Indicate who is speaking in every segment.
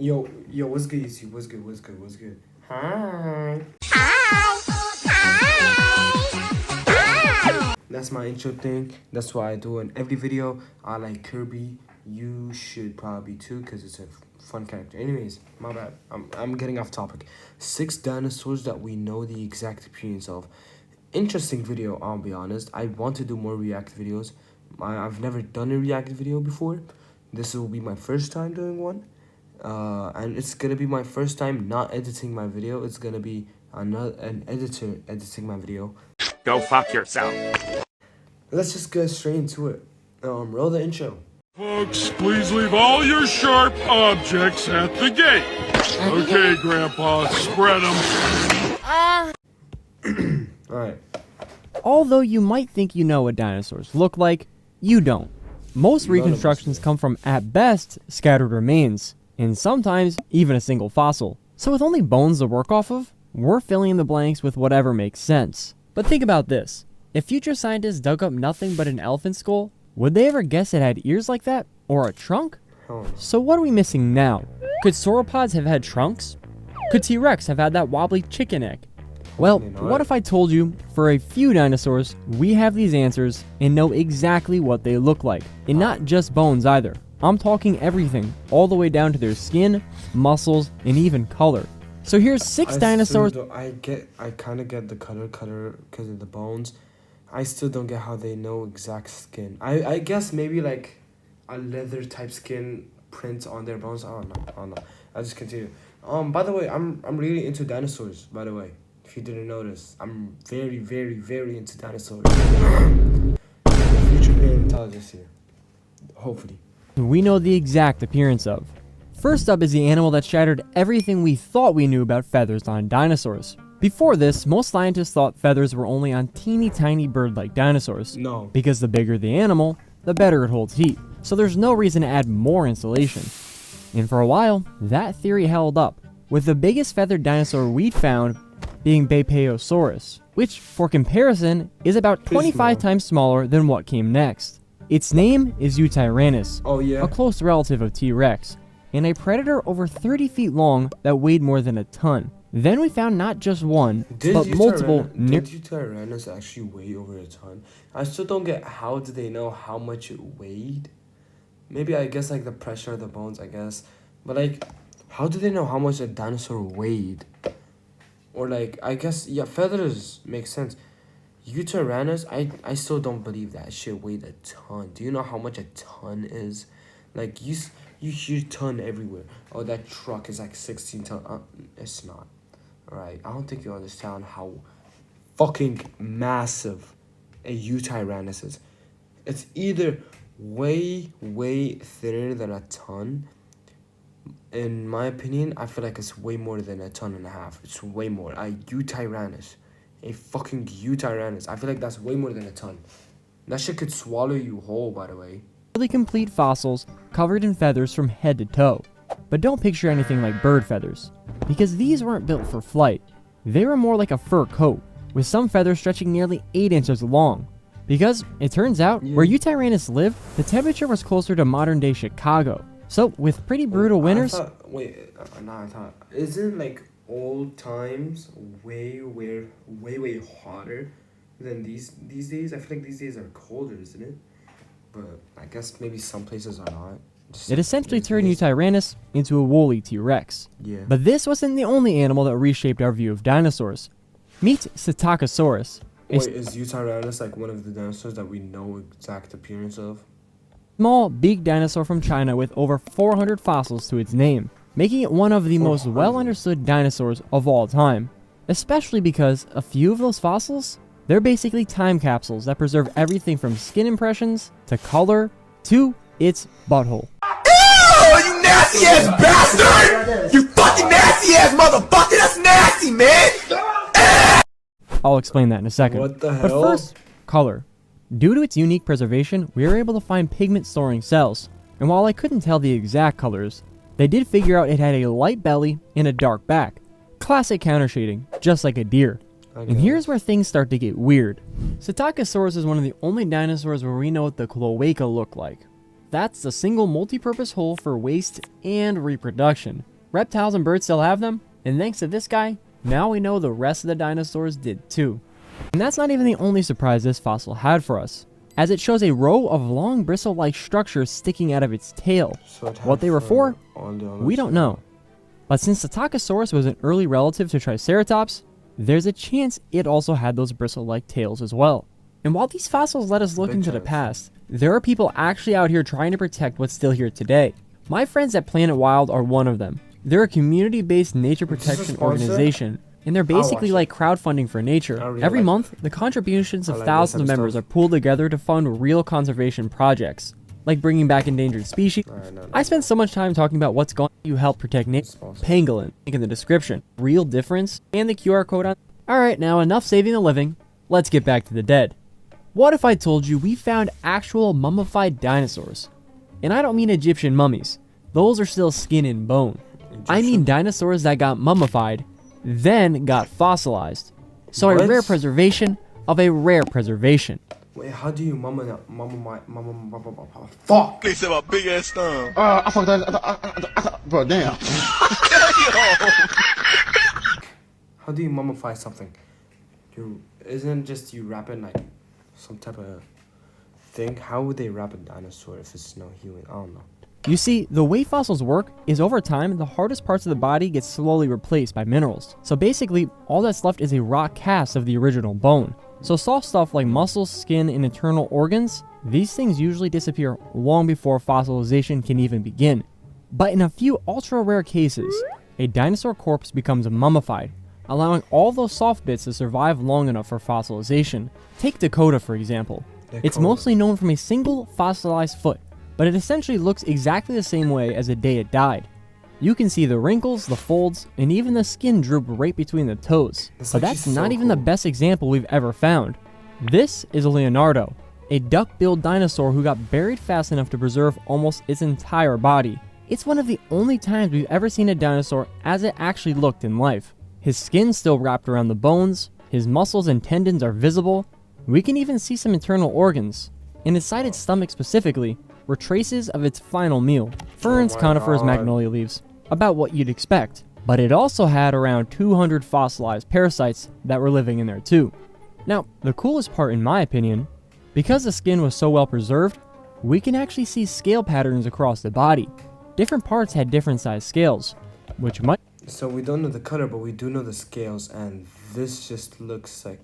Speaker 1: Yo, what's good, YouTube? What's good? Hi. That's my intro thing. That's what I do in every video. I like Kirby. You should probably too, because it's a fun character. Anyways, my bad. I'm getting off topic. 6 dinosaurs that we know the exact appearance of. Interesting video, I'll be honest. I want to do more react videos. I've never done a react video before. This will be my first time doing one. And it's gonna be my first time not editing my video. It's gonna be an editor editing my video.
Speaker 2: Go fuck yourself.
Speaker 1: Let's just get straight into it. Roll the intro.
Speaker 2: Folks, please leave all your sharp objects at the gate. Okay, Grandpa, spread them.
Speaker 1: Alright.
Speaker 3: Although you might think you know what dinosaurs look like, you don't. Most reconstructions come from, at best, scattered remains, and sometimes even a single fossil. So with only bones to work off of, we're filling in the blanks with whatever makes sense. But think about this. If future scientists dug up nothing but an elephant skull, would they ever guess it had ears like that? Or a trunk? So what are we missing now? Could sauropods have had trunks? Could T-Rex have had that wobbly chicken neck? Well, what if I told you, for a few dinosaurs, we have these answers and know exactly what they look like. And not just bones either. I'm talking everything, all the way down to their skin, muscles, and even color. So here's 6 dinosaurs.
Speaker 1: I kind of get the color because of the bones. I still don't get how they know exact skin. I guess maybe like a leather type skin print on their bones. I don't know. I'll just continue. By the way, I'm really into dinosaurs, by the way. If you didn't notice, I'm very into dinosaurs. Future paleontologist here. Hopefully.
Speaker 3: We know the exact appearance of. First up is the animal that shattered everything we thought we knew about feathers on dinosaurs. Before this, most scientists thought feathers were only on teeny tiny bird-like dinosaurs.
Speaker 1: No.
Speaker 3: Because the bigger the animal, the better it holds heat. So there's no reason to add more insulation. And for a while, that theory held up, with the biggest feathered dinosaur we'd found being Bapiosaurus, which, for comparison, is about 25 times smaller than what came next. Its name is Eutyrannus, a close relative of T-Rex, and a predator over 30 feet long that weighed more than a ton. Then we found not just one, but multiple.
Speaker 1: Did Eutyrannus actually weigh over a ton? I still don't get how did they know how much it weighed? Maybe I guess like the pressure of the bones, I guess. But like, how do they know how much a dinosaur weighed? Or like, I guess, yeah, feathers make sense. Eutyrannus, I still don't believe that shit weighed a ton. Do you know how much a ton is? Like, you hear ton everywhere. Oh, that truck is like 16 ton. It's not. Alright, I don't think you understand how fucking massive a Eutyrannus is. It's either way thinner than a ton. In my opinion, I feel like it's way more than a ton and a half. It's way more. A Eutyrannus. A fucking Eutyrannus. I feel like that's way more than a ton. That shit could swallow you whole, by the way.
Speaker 3: Really complete fossils covered in feathers from head to toe. But don't picture anything like bird feathers, because these weren't built for flight. They were more like a fur coat, with some feathers stretching nearly 8 inches long. Because, it turns out, where Eutyrannus lived, the temperature was closer to modern-day Chicago. So, with pretty brutal winters...
Speaker 1: Isn't like old times way hotter than these days? I feel like these days are colder, isn't it? But I guess maybe some places are not.
Speaker 3: It essentially turned Eutyrannus into a woolly T-Rex.
Speaker 1: Yeah.
Speaker 3: But this wasn't the only animal that reshaped our view of dinosaurs. Meet Psittacosaurus.
Speaker 1: Wait, is Eutyrannus like one of the dinosaurs that we know exact appearance of?
Speaker 3: Small, big dinosaur from China with over 400 fossils to its name, making it one of the most well-understood dinosaurs of all time. Especially because a few of those fossils, they're basically time capsules that preserve everything from skin impressions, to color, to its butthole.
Speaker 4: Ew, you nasty ass bastard! You fucking nasty ass motherfucker! That's nasty, man!
Speaker 3: I'll explain that in a second.
Speaker 1: What the hell?
Speaker 3: But first, color. Due to its unique preservation, we were able to find pigment storing cells, and while I couldn't tell the exact colors, they did figure out it had a light belly and a dark back. Classic counter shading, just like a deer. And here's where things start to get weird. Psittacosaurus is one of the only dinosaurs where we know what the cloaca looked like. That's the single multi-purpose hole for waste and reproduction. Reptiles and birds still have them, and thanks to this guy, now we know the rest of the dinosaurs did too. And that's not even the only surprise this fossil had for us, as it shows a row of long bristle-like structures sticking out of its tail.
Speaker 1: So it
Speaker 3: What
Speaker 1: had
Speaker 3: they were for,
Speaker 1: on the other
Speaker 3: we don't
Speaker 1: side.
Speaker 3: know. But since the Takasaurus was an early relative to Triceratops, there's a chance it also had those bristle-like tails as well. And while these fossils let us look
Speaker 1: Big
Speaker 3: into the
Speaker 1: chance.
Speaker 3: past, there are people actually out here trying to protect what's still here today. My friends at Planet Wild are one of them. They're a community-based nature
Speaker 1: Is this a
Speaker 3: protection
Speaker 1: sponsor?
Speaker 3: organization, and they're basically
Speaker 1: watch
Speaker 3: like crowdfunding for
Speaker 1: I
Speaker 3: nature.
Speaker 1: really
Speaker 3: Every
Speaker 1: like
Speaker 3: month, the contributions
Speaker 1: I
Speaker 3: of
Speaker 1: like this
Speaker 3: thousands of
Speaker 1: type of
Speaker 3: members are
Speaker 1: stuff.
Speaker 3: pooled together to fund real conservation projects, like bringing back endangered species.
Speaker 1: Alright, no.
Speaker 3: I spent so much time talking about what's going to help protect nature.
Speaker 1: Sponsor.
Speaker 3: Pangolin, link in the description, real difference, and the QR code on. Alright, now enough saving the living, let's get back to the dead. What if I told you we found actual mummified dinosaurs? And I don't mean Egyptian mummies, those are still skin and bone. I mean
Speaker 1: Egyptian?
Speaker 3: dinosaurs that got mummified, then got fossilized. So a
Speaker 1: What?
Speaker 3: rare preservation of a rare preservation.
Speaker 1: Wait, how do you fuck?
Speaker 2: They said my big ass thumb.
Speaker 5: I fucked that. Bro, damn.
Speaker 1: How do you mummify something? Isn't it just you wrap it in like some type of thing? How would they wrap a dinosaur if it's no healing? I don't know.
Speaker 3: You see, the way fossils work is over time, the hardest parts of the body get slowly replaced by minerals. So basically, all that's left is a rock cast of the original bone. So soft stuff like muscles, skin, and internal organs, these things usually disappear long before fossilization can even begin. But in a few ultra rare cases, a dinosaur corpse becomes mummified, allowing all those soft bits to survive long enough for fossilization. Take Dakota for example. It's
Speaker 1: Dakota.
Speaker 3: mostly known from a single fossilized foot, but it essentially looks exactly the same way as the day it died. You can see the wrinkles, the folds, and even the skin droop right between the toes.
Speaker 1: That's
Speaker 3: But
Speaker 1: actually
Speaker 3: that's not
Speaker 1: so
Speaker 3: even the
Speaker 1: cool.
Speaker 3: best example we've ever found. This is Leonardo, a duck-billed dinosaur who got buried fast enough to preserve almost its entire body. It's one of the only times we've ever seen a dinosaur as it actually looked in life. His skin's still wrapped around the bones, his muscles and tendons are visible, we can even see some internal organs. And inside its stomach specifically were traces of its final meal, ferns,
Speaker 1: my
Speaker 3: conifers,
Speaker 1: God.
Speaker 3: magnolia leaves, about what you'd expect. But it also had around 200 fossilized parasites that were living in there too. Now, the coolest part in my opinion, because the skin was so well preserved, we can actually see scale patterns across the body. Different parts had different size scales, which might
Speaker 1: So we don't know the color, but we do know the scales, and this just looks like.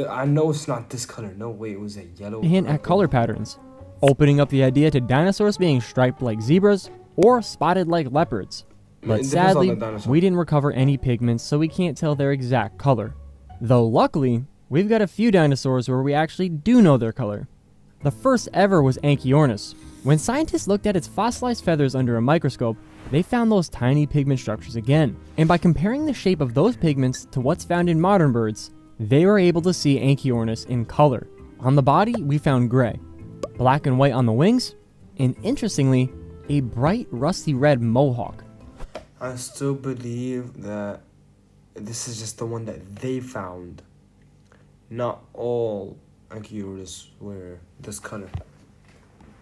Speaker 1: I know it's not this color. No way, it was a yellow.
Speaker 3: hint at color patterns, opening up the idea to dinosaurs being striped like zebras or spotted like leopards.
Speaker 1: It
Speaker 3: But
Speaker 1: depends on the
Speaker 3: sadly,
Speaker 1: dinosaur.
Speaker 3: we didn't recover any pigments, so we can't tell their exact color. Though luckily, we've got a few dinosaurs where we actually do know their color. The first ever was Anchiornis. When scientists looked at its fossilized feathers under a microscope, they found those tiny pigment structures again. And by comparing the shape of those pigments to what's found in modern birds, they were able to see Anchiornis in color. On the body, we found gray, black and white on the wings, and interestingly, a bright rusty red mohawk.
Speaker 1: I still believe that this is just the one that they found. Not all Anchiornis were this color.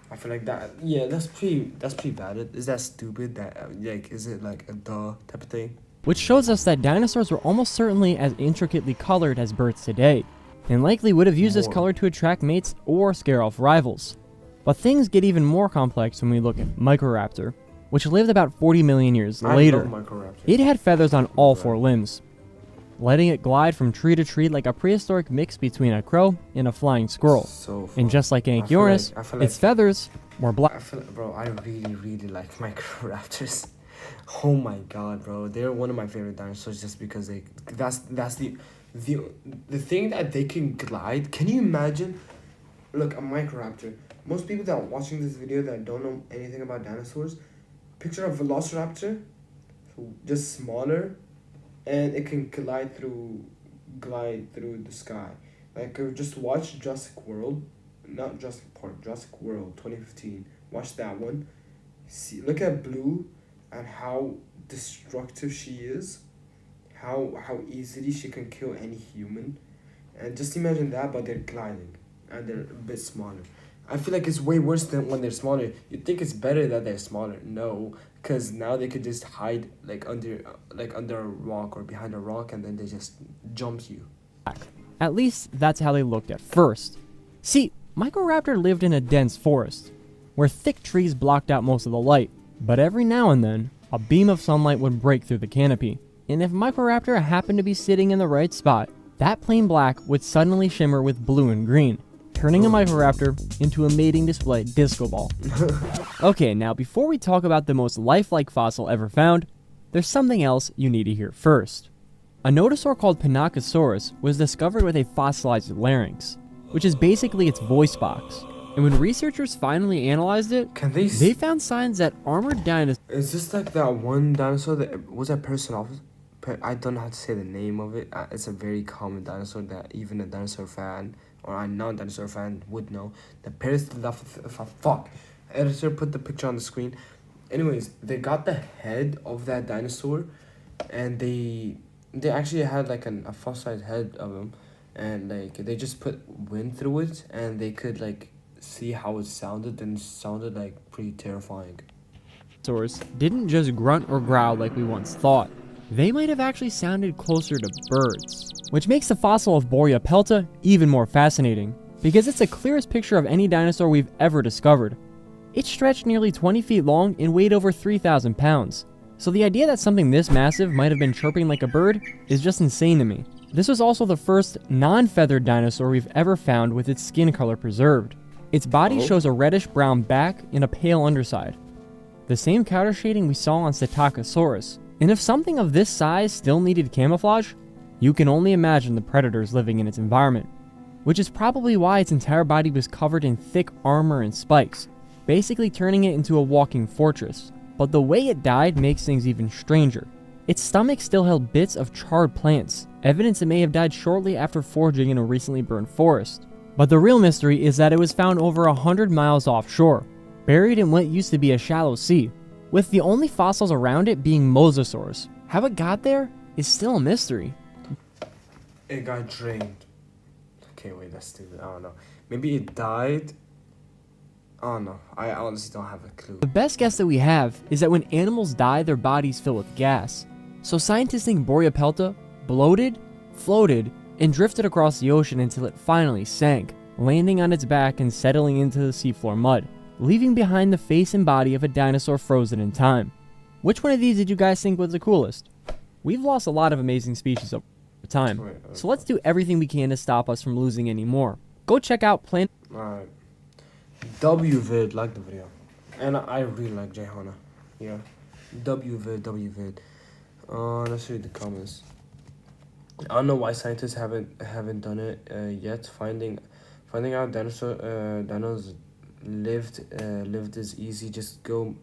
Speaker 1: I feel like that. Yeah, that's pretty bad. Is that stupid? That like, is it like a duh type of thing?
Speaker 3: Which shows us that dinosaurs were almost certainly as intricately colored as birds today, and likely would have used this
Speaker 1: More.
Speaker 3: color to attract mates or scare off rivals. But things get even more complex when we look at Microraptor, which lived about 40 million years later.
Speaker 1: I love Microraptor.
Speaker 3: It had feathers on all four limbs, letting it glide from tree to tree like a prehistoric mix between a crow and a flying squirrel.
Speaker 1: So
Speaker 3: And just like Anchiornis,
Speaker 1: I feel
Speaker 3: its
Speaker 1: like-
Speaker 3: feathers were black.
Speaker 1: I feel, bro, I really like Microraptors. Oh my god, bro, they're one of my favorite dinosaurs just because that's the thing that they can glide. Can you imagine? Look, a Microraptor. Most people that are watching this video that don't know anything about dinosaurs, picture a Velociraptor, just smaller, and it can glide through the sky. Like, just watch Jurassic World, not Jurassic Park, Jurassic World 2015. Watch that one. See, look at Blue, and how destructive she is, how easily she can kill any human, and just imagine that, but they're gliding and they're a bit smaller. I feel like it's way worse than when they're smaller. You'd think it's better that they're smaller. No, because now they could just hide under a rock or behind a rock, and then they just jump you.
Speaker 3: At least that's how they looked at first. See, Microraptor lived in a dense forest, where thick trees blocked out most of the light, but every now and then, a beam of sunlight would break through the canopy, and if Microraptor happened to be sitting in the right spot, that plain black would suddenly shimmer with blue and green, turning a Microraptor into a mating display disco ball. Okay, now before we talk about the most lifelike fossil ever found, there's something else you need to hear first. A nodosaur called Pinacosaurus was discovered with a fossilized larynx, which is basically its voice box. And when researchers finally analyzed it, they found signs that armored dinosaurs...
Speaker 1: Is this like that one dinosaur that was that Personophis? I don't know how to say the name of it. It's a very common dinosaur that even a dinosaur fan or a non-dinosaur fan would know. The fuck. Editor put the picture on the screen. Anyways, they got the head of that dinosaur, and they actually had like a fossilized head of him, and like they just put wind through it, and they could like see how it sounded, and it sounded like pretty terrifying.
Speaker 3: Dinosaurs didn't just grunt or growl like we once thought. They might have actually sounded closer to birds, which makes the fossil of Boreapelta even more fascinating, because it's the clearest picture of any dinosaur we've ever discovered. It stretched nearly 20 feet long and weighed over 3,000 pounds. So the idea that something this massive might have been chirping like a bird is just insane to me. This was also the first non-feathered dinosaur we've ever found with its skin color preserved. Its body shows a reddish-brown back and a pale underside, the same counter shading we saw on Psittacosaurus. And if something of this size still needed camouflage, you can only imagine the predators living in its environment, which is probably why its entire body was covered in thick armor and spikes, basically turning it into a walking fortress. But the way it died makes things even stranger. Its stomach still held bits of charred plants, evidence it may have died shortly after foraging in a recently burned forest. But the real mystery is that it was found over 100 miles offshore, buried in what used to be a shallow sea, with the only fossils around it being mosasaurs. How it got there is still a mystery.
Speaker 1: It got drained. Okay, wait, that's stupid. I don't know. Maybe it died. I don't know. I honestly don't have a clue.
Speaker 3: The best guess that we have is that when animals die, their bodies fill with gas. So scientists think Boreapelta bloated, floated, and drifted across the ocean until it finally sank, landing on its back and settling into the seafloor mud, leaving behind the face and body of a dinosaur frozen in time. Which one of these did you guys think was the coolest? We've lost a lot of amazing species over time, so let's do everything we can to stop us from losing any more. Go check out Planet...
Speaker 1: Alright. WVid, like the video. And I really like Jayhana. Yeah. WVid. Let's read the comments. I don't know why scientists haven't done it yet. Finding out dinos lived is easy. Just go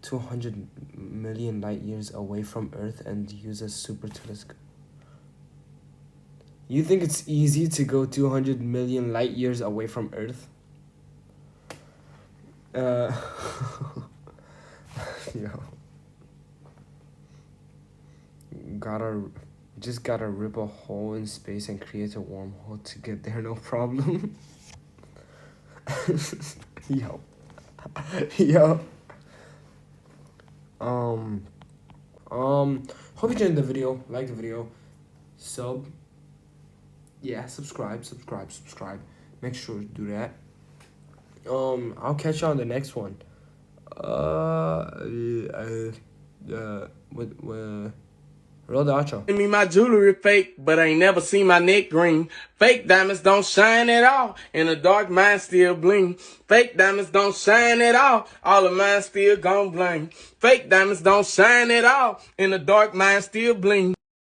Speaker 1: 200 million light years away from Earth and use a super telescope. You think it's easy to go 200 million light years away from Earth? Yo. Gotta rip a hole in space and create a wormhole to get there, no problem. Yo. Hope you enjoyed the video. Like the video. Sub. Yeah, subscribe. Make sure to do that. I'll catch you on the next one. Roll the outro.
Speaker 6: Me my jewelry fake, but I ain't never seen my neck green. Fake diamonds don't shine at all, and the dark mine still bling. Fake diamonds don't shine at all of mine still gon' bling. Fake diamonds don't shine at all, and the dark mine still bling.